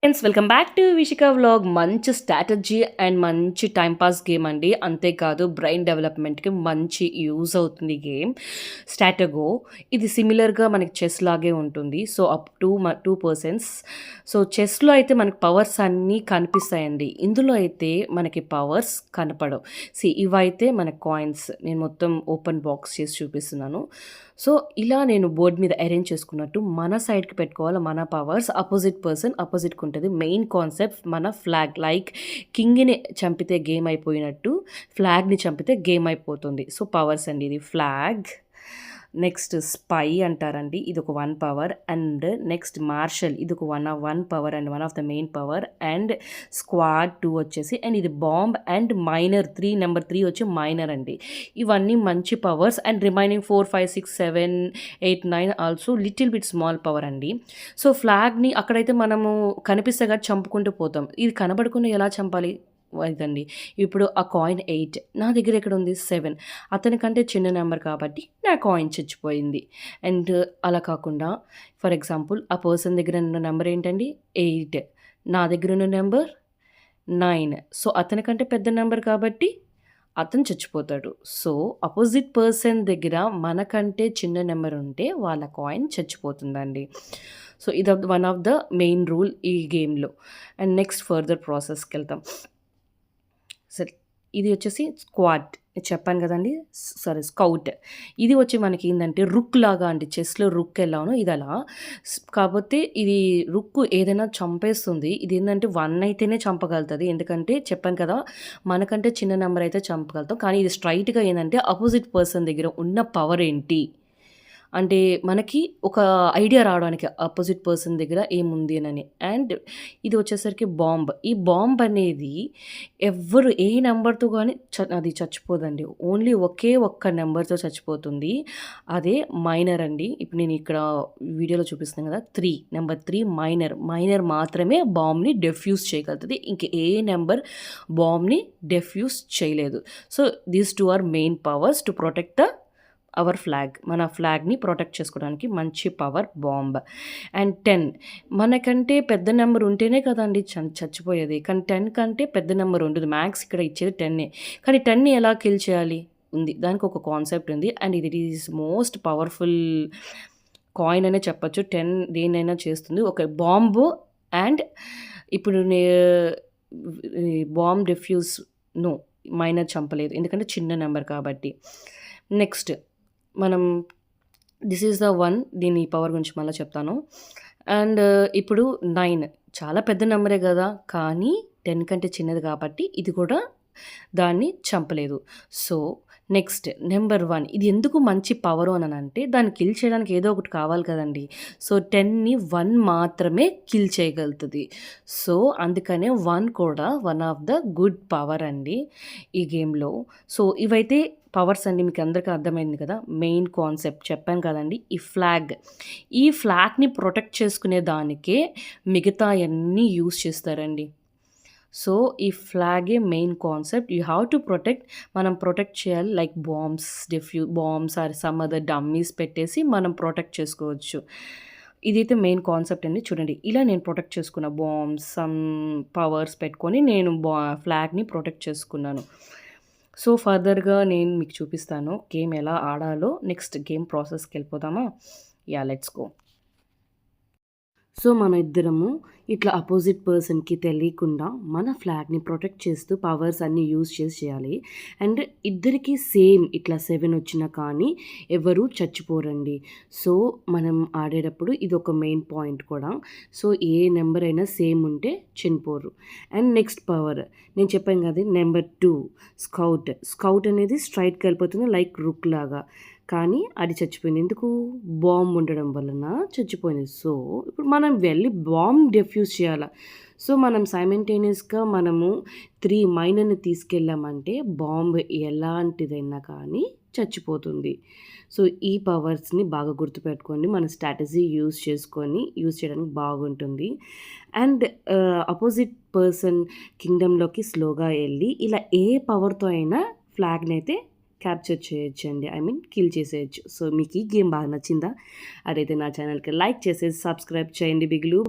Friends welcome back to Vishika vlog. మంచి strategy and మంచి time pass game అండి. అంతేకాదు బ్రెయిన్ డెవలప్మెంట్కి మంచి యూజ్ అవుతుంది గేమ్ స్ట్రాటగో. ఇది సిమిలర్గా మనకి చెస్ లాగే ఉంటుంది. So up to 2 persons. So చెస్లో అయితే మనకి పవర్స్ అన్నీ కనిపిస్తాయండి. ఇందులో అయితే మనకి పవర్స్ కనపడవు. ఇవైతే మన కాయిన్స్. నేను మొత్తం ఓపెన్ బాక్స్ చేసి చూపిస్తున్నాను. సో ఇలా నేను బోర్డ్ మీద అరేంజ్ చేసుకున్నట్టు మన సైడ్కి పెట్టుకోవాలి. మన పవర్స్ అపోజిట్ పర్సన్ అపోజిట్కి ఉంటుంది. మెయిన్ కాన్సెప్ట్ మన ఫ్లాగ్, లైక్ కింగ్ని చంపితే గేమ్ అయిపోయినట్టు ఫ్లాగ్ని చంపితే గేమ్ అయిపోతుంది. సో పవర్స్ అండి, ఇది ఫ్లాగ్. నెక్స్ట్ స్పై అంటారండి, ఇది ఒక 1 పవర్. అండ్ నెక్స్ట్ మార్షల్, ఇది ఒక 1 power and one of the main power. And squad 2 వచ్చేసి, అండ్ ఇది బాంబ్ అండ్ మైనర్ 3, నెంబర్ 3 వచ్చి మైనర్ అండి. ఇవన్నీ మంచి powers. And remaining 4, 5, 6, 7, 8, 9 also little bit small power అండి. సో ఫ్లాగ్ని అక్కడైతే మనము కనిపిస్తే కానీ చంపుకుంటూ పోతాం. ఇది కనబడకుండా ఎలా చంపాలి ఇదండి. ఇప్పుడు ఆ కాయిన్ 8, నా దగ్గర ఎక్కడ ఉంది 7. అతనికంటే చిన్న నెంబర్ కాబట్టి నా కాయిన్ చచ్చిపోయింది. అండ్ అలా కాకుండా ఫర్ ఎగ్జాంపుల్ ఆ పర్సన్ దగ్గర ఉన్న నెంబర్ ఏంటండి 8, నా దగ్గర ఉన్న నెంబర్ 9. సో అతనికంటే పెద్ద నెంబర్ కాబట్టి అతను చచ్చిపోతాడు. సో అపోజిట్ పర్సన్ దగ్గర మనకంటే చిన్న నెంబర్ ఉంటే వాళ్ళ కాయిన్ చచ్చిపోతుందండి. సో ఇది one of the main rule ఈ గేమ్లో. అండ్ నెక్స్ట్ ఫర్దర్ ప్రాసెస్కి వెళ్తాం. సరే, ఇది వచ్చేసి స్క్వాడ్ చెప్పాను కదండి, సారీ స్కౌట్. ఇది వచ్చి మనకి ఏంటంటే రుక్ లాగా అండి. చెస్లో రుక్ ఎలానో ఇది అలా. కాకపోతే ఇది రుక్ ఏదైనా చంపేస్తుంది. ఇది ఏంటంటే 1 అయితేనే చంపగలుగుతుంది. ఎందుకంటే చెప్పాను కదా, మనకంటే చిన్న నెంబర్ అయితే చంపగలుగుతాం. కానీ ఇది స్ట్రైట్గా ఏంటంటే అపోజిట్ పర్సన్ దగ్గర ఉన్న పవర్ ఏంటి అంటే మనకి ఒక ఐడియా రావడానికి అపోజిట్ పర్సన్ దగ్గర ఏముంది అని. అండ్ ఇది వచ్చేసరికి బాంబ్. ఈ బాంబ్ అనేది ఎవ్వరు ఏ నెంబర్తో కానీ అది చచ్చిపోదండి. ఓన్లీ ఒకే ఒక్క నెంబర్తో చచ్చిపోతుంది. అదే మైనర్ అండి. ఇప్పుడు నేను ఇక్కడ వీడియోలో చూపిస్తున్నాను కదా, నెంబర్ 3 మైనర్ మాత్రమే బాంబ్ని డెఫ్యూజ్ చేయగలుగుతుంది. ఇంక ఏ నెంబర్ బాంబ్ని డెఫ్యూజ్ చేయలేదు. So these 2 are main powers to protect the our flag. మన ఫ్లాగ్ని ప్రొటెక్ట్ చేసుకోవడానికి మంచి పవర్ బాంబ్. అండ్ 10, మనకంటే పెద్ద నెంబర్ ఉంటేనే కదండి చచ్చిపోయేది. కానీ 10 కంటే పెద్ద నెంబర్ ఉండదు. మ్యాక్స్ ఇక్కడ ఇచ్చేది 10. కానీ 10ని ఎలా కిల్ చేయాలి ఉంది, దానికి ఒక కాన్సెప్ట్ ఉంది. అండ్ ఇది ఈజ్ మోస్ట్ పవర్ఫుల్ కాయిన్ అనే చెప్పచ్చు. 10 దేనైనా చేస్తుంది. ఒక బాంబు. అండ్ ఇప్పుడు బాంబ్ డెఫ్యూజ్ నో, మైనర్ చంపలేదు ఎందుకంటే చిన్న నెంబర్ కాబట్టి. నెక్స్ట్ మనం దిస్ ఈజ్ ద 1, దీని పవర్ గురించి మళ్ళీ చెప్తాను. అండ్ ఇప్పుడు 9 చాలా పెద్ద నెంబరే కదా, కానీ 10 కంటే చిన్నది కాబట్టి ఇది కూడా దాన్ని చంపలేదు. సో నెక్స్ట్ నెంబర్ 1, ఇది ఎందుకు మంచి పవరు అని అంటే దాన్ని కిల్ చేయడానికి ఏదో ఒకటి కావాలి కదండి. సో 10ని 1 మాత్రమే కిల్ చేయగలుగుతుంది. సో అందుకనే 1 కూడా one of the good power అండి ఈ గేమ్లో. సో ఇవైతే పవర్స్ అండి, మీకు అందరికీ అర్థమైంది కదా. మెయిన్ కాన్సెప్ట్ చెప్పాను కదండి, ఈ ఫ్లాగ్ని ప్రొటెక్ట్ చేసుకునే దానికే మిగతా అన్నీ యూస్ చేస్తారండి. సో ఈ ఫ్లాగే main concept. You have to protect. మనం ప్రొటెక్ట్ చేయాలి, like bombs or some other dummies పెట్టేసి మనం ప్రొటెక్ట్ చేసుకోవచ్చు. ఇదైతే మెయిన్ కాన్సెప్ట్ అండి. చూడండి, ఇలా నేను ప్రొటెక్ట్ చేసుకున్న బాంబ్స్ సమ్ పవర్స్ పెట్టుకొని నేను ఫ్లాగ్ని ప్రొటెక్ట్ చేసుకున్నాను. సో ఫర్దర్గా నేను మీకు చూపిస్తాను గేమ్ ఎలా ఆడాలో. నెక్స్ట్ గేమ్ ప్రాసెస్కి వెళ్ళిపోదామా? Let's go. సో మన ఇద్దరము ఇట్లా అపోజిట్ పర్సన్కి తెలియకుండా మన ఫ్లాగ్ని ప్రొటెక్ట్ చేస్తూ పవర్స్ అన్నీ యూజ్ చేసి చేయాలి. అండ్ ఇద్దరికి సేమ్ ఇట్లా 7 వచ్చినా కానీ ఎవరు చచ్చిపోరండి. సో మనం ఆడేటప్పుడు ఇది ఒక మెయిన్ పాయింట్ కూడా. సో ఏ నెంబర్ అయినా సేమ్ ఉంటే చనిపోరు. అండ్ నెక్స్ట్ పవర్ నేను చెప్పాను కదా, నెంబర్ 2 స్కౌట్ అనేది స్ట్రైట్కి వెళ్ళిపోతుంది, లైక్ రుక్ లాగా. కానీ అది చచ్చిపోయింది. ఎందుకు? బాంబ్ ఉండడం వలన చచ్చిపోయింది. సో ఇప్పుడు మనం వెళ్ళి బాంబ్ డెఫ్యూజ్ చేయాలి. సో మనం సైమల్టేనియస్గా మనము 3 మైనర్ని తీసుకెళ్ళామంటే బాంబ్ ఎలాంటిదైనా కానీ చచ్చిపోతుంది. సో ఈ పవర్స్ని బాగా గుర్తుపెట్టుకోండి. మన స్ట్రాటజీ యూజ్ చేయడానికి బాగుంటుంది. అండ్ అపోజిట్ పర్సన్ కింగ్డమ్లోకి స్లోగా వెళ్ళి ఇలా ఏ పవర్తో అయినా ఫ్లాగ్ని అయితే క్యాప్చర్ చేయొచ్చండి. కిల్ చేసేయచ్చు. సో మీకు ఈ గేమ్ బాగా నచ్చిందా? అదైతే నా ఛానల్కి లైక్ చేసేసి సబ్స్క్రైబ్ చేయండి బిగులు.